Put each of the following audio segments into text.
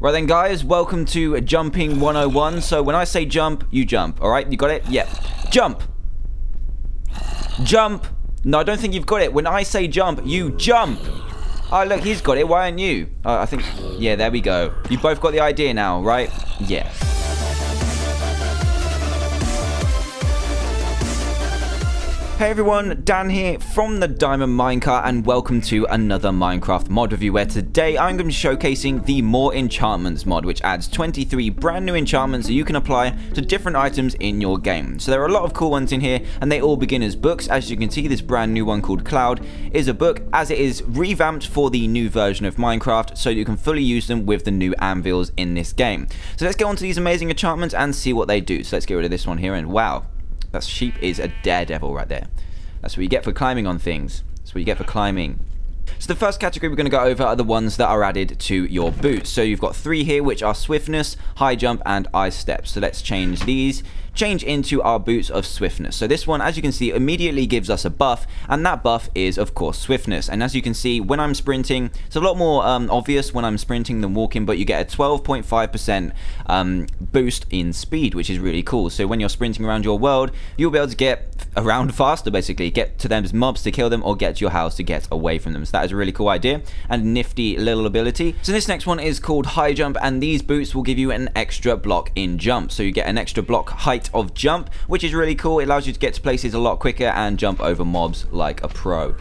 Right then, guys, welcome to Jumping 101. So when I say jump, you jump. All right, you got it? Yep. Jump. Jump. No, I don't think you've got it. When I say jump, you jump. Oh, look, he's got it. Why aren't you? I think, yeah, there we go. You both got the idea now, right? Yeah. Hey everyone, Dan here from the Diamond Minecart and welcome to another Minecraft mod review where today I'm going to be showcasing the More Enchantments mod, which adds 23 brand new enchantments that you can apply to different items in your game. So there are a lot of cool ones in here and they all begin as books. As you can see, this brand new one called Cloud is a book, as it is revamped for the new version of Minecraft so you can fully use them with the new anvils in this game. So let's get on to these amazing enchantments and see what they do. So let's get rid of this one here, and wow. That sheep is a daredevil right there. That's what you get for climbing on things. That's what you get for climbing. So the first category we're going to go over are the ones that are added to your boots. So you've got 3 here, which are swiftness, high jump, and ice step. So let's change these. Change into our boots of swiftness. So this one, as you can see, immediately gives us a buff, and that buff is of course swiftness. And as you can see, when I'm sprinting, it's a lot more obvious when I'm sprinting than walking, but you get a 12.5% boost in speed, which is really cool. So when you're sprinting around your world, you'll be able to get around faster, basically get to them mobs to kill them or get to your house to get away from them. So that is a really cool idea and nifty little ability. So this next one is called high jump, and these boots will give you an extra block in jump. So you get an extra block height of jump, which is really cool. It allows you to get to places a lot quicker and jump over mobs like a pro.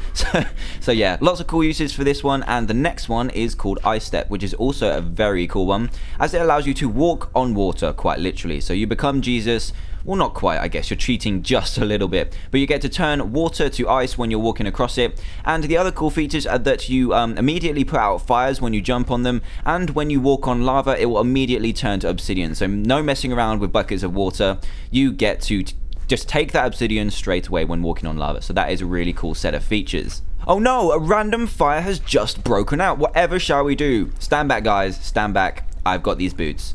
So yeah, lots of cool uses for this one. And the next one is called ice step, which is also a very cool one, as it allows you to walk on water, quite literally. So you become Jesus. Well, not quite, I guess. You're cheating just a little bit. But you get to turn water to ice when you're walking across it. And the other cool features are that you immediately put out fires when you jump on them. And when you walk on lava, it will immediately turn to obsidian. So no messing around with buckets of water. You get to just take that obsidian straight away when walking on lava. So that is a really cool set of features. Oh no, a random fire has just broken out. Whatever shall we do? Stand back, guys. Stand back. I've got these boots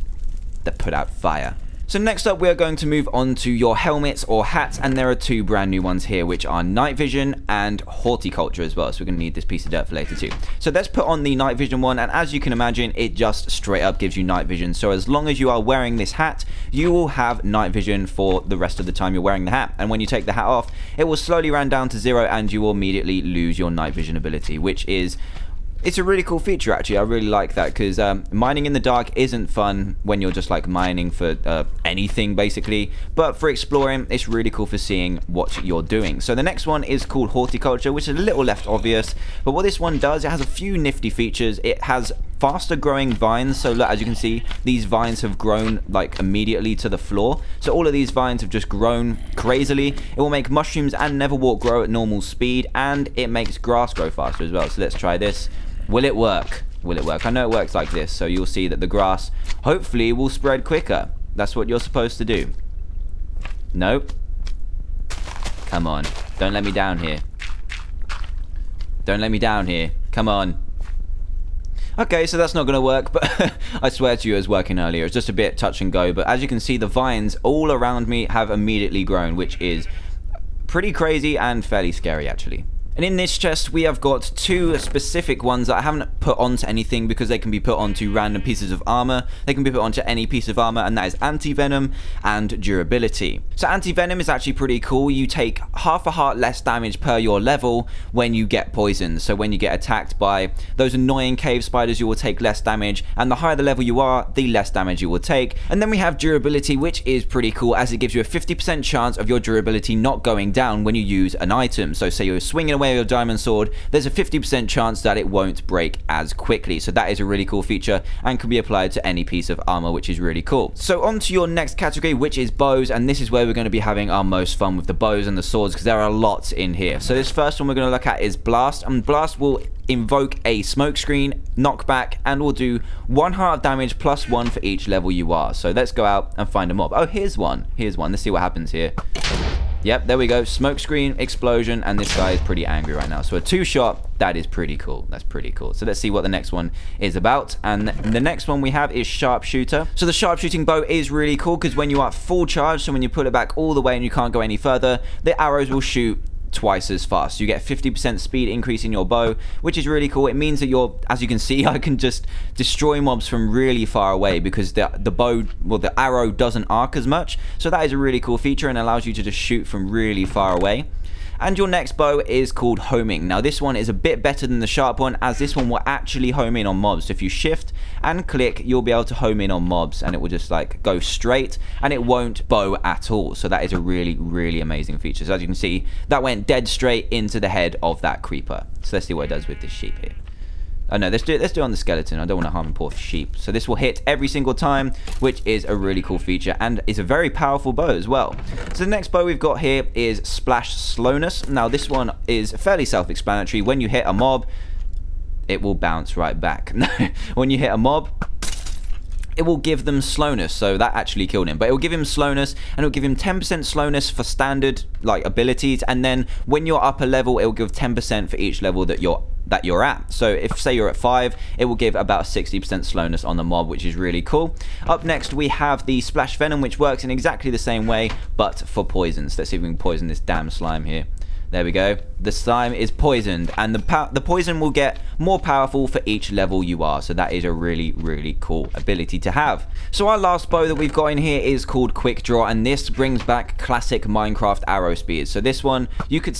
that put out fire. So next up, we are going to move on to your helmets or hats, and there are 2 brand new ones here, which are night vision and horticulture as well. So we're going to need this piece of dirt for later too. So let's put on the night vision one, and as you can imagine, it just straight up gives you night vision. So as long as you are wearing this hat, you will have night vision for the rest of the time you're wearing the hat. And when you take the hat off, it will slowly run down to 0, and you will immediately lose your night vision ability, which is... it's a really cool feature, actually. I really like that, because mining in the dark isn't fun when you're just like mining for anything, basically. But for exploring, it's really cool for seeing what you're doing. So the next one is called horticulture, which is a little less obvious. But what this one does, it has a few nifty features. It has faster growing vines. So look, as you can see, these vines have grown like immediately to the floor. So all of these vines have just grown crazily. It will make mushrooms and neverwalk grow at normal speed, and it makes grass grow faster as well. So let's try this. Will it work? Will it work? I know it works like this, so you'll see that the grass hopefully will spread quicker. That's what you're supposed to do. Nope. Come on. Don't let me down here. Don't let me down here. Come on. Okay, so that's not going to work, but I swear to you it was working earlier. It's just a bit touch and go, but as you can see, the vines all around me have immediately grown, which is pretty crazy and fairly scary, actually. And in this chest, we have got 2 specific ones that I haven't put onto anything because they can be put onto random pieces of armor. They can be put onto any piece of armor, and that is anti-venom and durability. So anti-venom is actually pretty cool. You take half a heart less damage per your level when you get poisoned. So when you get attacked by those annoying cave spiders, you will take less damage, and the higher the level you are, the less damage you will take. And then we have durability, which is pretty cool, as it gives you a 50% chance of your durability not going down when you use an item. So say you're swinging away your diamond sword, there's a 50% chance that it won't break as quickly. So that is a really cool feature and can be applied to any piece of armor, which is really cool. So on to your next category, which is bows, and this is where we're going to be having our most fun with the bows and the swords, because there are lots in here. So this first one we're going to look at is blast, and blast will invoke a smoke screen, knockback, and will do 1 heart of damage plus 1 for each level you are. So let's go out and find a mob. Oh, here's one. Here's one. Let's see what happens here. Yep, there we go. Smoke screen, explosion, and this guy is pretty angry right now. So a 2-shot, that is pretty cool. That's pretty cool. So let's see what the next one is about. And the next one we have is sharpshooter. So the sharpshooting bow is really cool because when you are full charge, so when you pull it back all the way and you can't go any further, the arrows will shoot twice as fast. You get 50% speed increase in your bow, which is really cool. It means that as you can see, I can just destroy mobs from really far away because the bow, well, the arrow doesn't arc as much. So that is a really cool feature and allows you to just shoot from really far away. And your next bow is called homing. Now this one is a bit better than the sharp one, as this one will actually home in on mobs. So if you shift and click, you'll be able to home in on mobs and it will just like go straight and it won't bow at all. So that is a really, really amazing feature. So as you can see, that went dead straight into the head of that creeper. So let's see what it does with this sheep here. Oh no, let's do it on the skeleton. I don't want to harm poor sheep. So this will hit every single time, which is a really cool feature and is a very powerful bow as well. So the next bow we've got here is Splash Slowness. Now this one is fairly self-explanatory. When you hit a mob, it will bounce right back. When you hit a mob, it will give them slowness. So that actually killed him, but it will give him slowness and it will give him 10% slowness for standard like abilities, and then when you're up a level, it will give 10% for each level that you're at. So if say you're at 5, it will give about 60% slowness on the mob, which is really cool. Up next we have the Splash Venom, which works in exactly the same way but for poisons. Let's see if we can poison this damn slime here. There we go. The slime is poisoned and the poison will get more powerful for each level you are. So that is a really, really cool ability to have. So our last bow that we've got in here is called Quick Draw, and this brings back classic Minecraft arrow speed. So this one,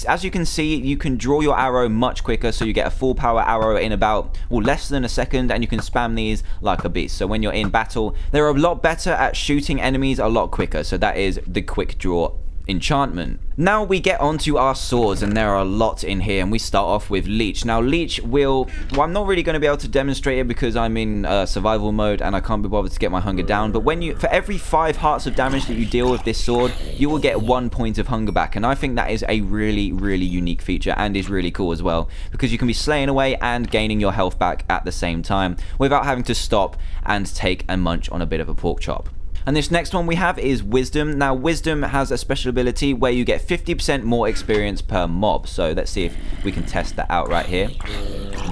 as you can see, you can draw your arrow much quicker. So you get a full power arrow in about, well, less than a second, and you can spam these like a beast. So when you're in battle, they're a lot better at shooting enemies a lot quicker. So that is the Quick Draw enchantment. Now we get onto our swords, and there are a lot in here, and we start off with Leech. Now Leech will, well, I'm not really going to be able to demonstrate it because I'm in survival mode and I can't be bothered to get my hunger down, but for every 5 hearts of damage that you deal with this sword, you will get 1 point of hunger back, and I think that is a really, really unique feature and is really cool as well, because you can be slaying away and gaining your health back at the same time without having to stop and take a munch on a bit of a pork chop. And this next one we have is Wisdom. Now Wisdom has a special ability where you get 50% more experience per mob. So let's see if we can test that out right here.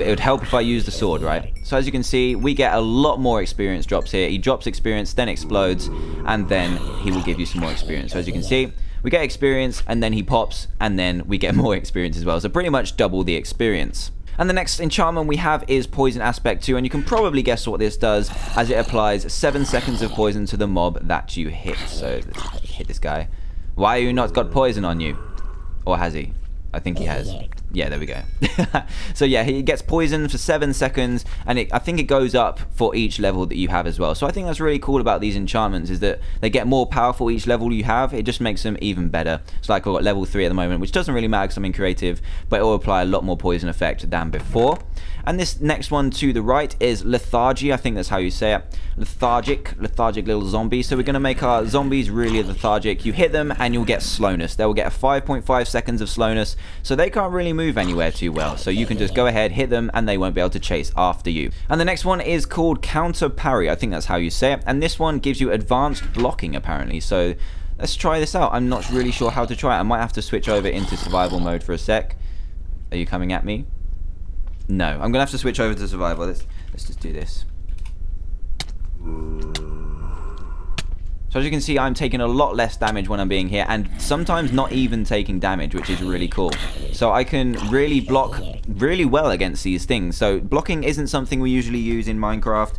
It would help if I use the sword, right? So as you can see, we get a lot more experience drops here. He drops experience, then explodes, and then he will give you some more experience. So as you can see, we get experience, and then he pops, and then we get more experience as well. So pretty much double the experience. And the next enchantment we have is Poison Aspect 2, and you can probably guess what this does, as it applies 7 seconds of poison to the mob that you hit. So let's hit this guy. Why are you not got poison on you? Or has he? I think he has. Yeah, there we go. So yeah, he gets poisoned for 7 seconds, and I think it goes up for each level that you have as well. So I think that's really cool about these enchantments, is that they get more powerful each level you have. It just makes them even better. It's like I've got level 3 at the moment, which doesn't really matter because I'm in creative, but it will apply a lot more poison effect than before. And this next one to the right is Lethargy. I think that's how you say it. Lethargic little zombie. So we're going to make our zombies really lethargic. You hit them and you'll get slowness. They will get a 5.5 seconds of slowness, so they can't really move anywhere too well. So you can just go ahead, hit them, and they won't be able to chase after you. And the next one is called Counter Parry. I think that's how you say it. And this one gives you advanced blocking, apparently. So let's try this out. I'm not really sure how to try it. I might have to switch over into survival mode for a sec. Are you coming at me? No, I'm gonna have to switch over to survival. Let's just do this. So as you can see, I'm taking a lot less damage when I'm being here, and sometimes not even taking damage, which is really cool. So I can really block really well against these things. So blocking isn't something we usually use in Minecraft,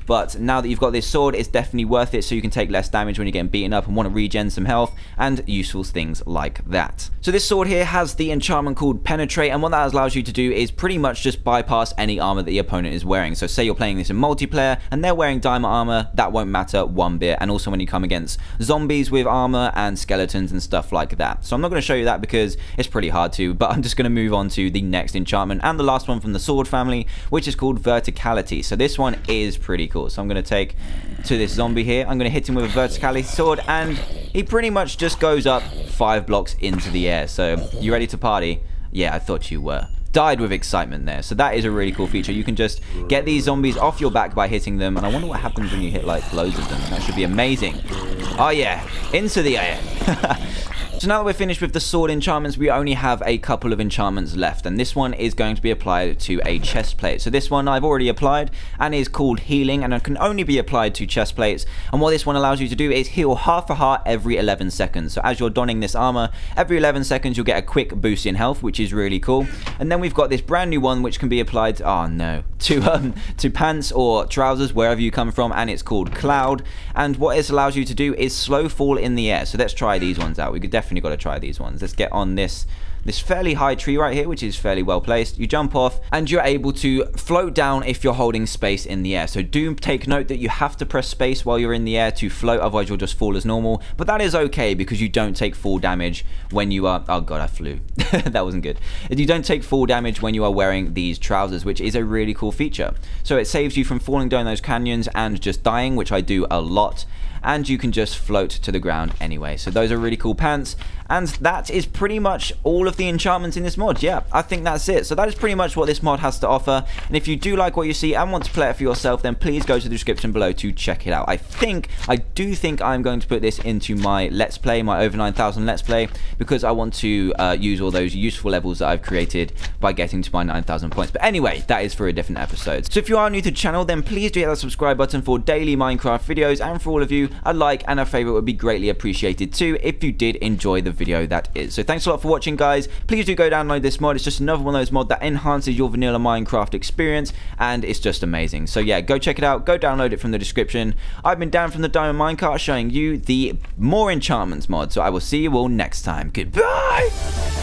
but now that you've got this sword, it's definitely worth it, so you can take less damage when you're getting beaten up and want to regen some health, and useful things like that. So this sword here has the enchantment called Penetrate, and what that allows you to do is pretty much just bypass any armor that the opponent is wearing. So say you're playing this in multiplayer, and they're wearing diamond armor, that won't matter one bit, and also when you come against zombies with armor and skeletons and stuff like that. So I'm not going to show you that because it's pretty hard to, but I'm just going to move on to the next enchantment, and the last one from the sword family, which is called Verticality. So this one is pretty cool. So I'm going to take to this zombie here. I'm going to hit him with a verticality sword, and he pretty much just goes up 5 blocks into the air. So you ready to party? Yeah, I thought you were. Died with excitement there. So that is a really cool feature. You can just get these zombies off your back by hitting them, and I wonder what happens when you hit like loads of them. That should be amazing. Oh yeah, into the air. So now that we're finished with the sword enchantments, we only have a couple of enchantments left, and this one is going to be applied to a chest plate. So this one I've already applied and is called healing, and it can only be applied to chest plates. And what this one allows you to do is heal half a heart every 11 seconds. So as you're donning this armor, every 11 seconds you'll get a quick boost in health, which is really cool. And then we've got this brand new one which can be applied to pants or trousers, wherever you come from, and it's called Cloud. And what this allows you to do is slow fall in the air. So let's try these ones out. We could definitely got to try these ones. Let's get on this fairly high tree right here, which is fairly well placed. You jump off and you're able to float down if you're holding space in the air. So do take note that you have to press space while you're in the air to float, otherwise you'll just fall as normal. But that is okay because you don't take full damage when you are... Oh god, I flew. That wasn't good. You don't take full damage when you are wearing these trousers, which is a really cool feature. So it saves you from falling down those canyons and just dying, which I do a lot. And you can just float to the ground anyway. So those are really cool pants. And that is pretty much all of the enchantments in this mod. Yeah, I think that's it. So that is pretty much what this mod has to offer. And if you do like what you see and want to play it for yourself, then please go to the description below to check it out. I do think I'm going to put this into my Let's Play, my over 9,000 Let's Play, because I want to use all those useful levels that I've created by getting to my 9,000 points. But anyway, that is for a different episode. So if you are new to the channel, then please do hit that subscribe button for daily Minecraft videos. And for all of you, a like and a favorite would be greatly appreciated too if you did enjoy the video that is. So thanks a lot for watching, guys. Please do go download this mod. It's just another one of those mods that enhances your vanilla Minecraft experience, and it's just amazing. So yeah, go check it out. Go download it from the description. I've been Dan from the Diamond Minecart, showing you the more enchantments mod. So I will see you all next time. Goodbye.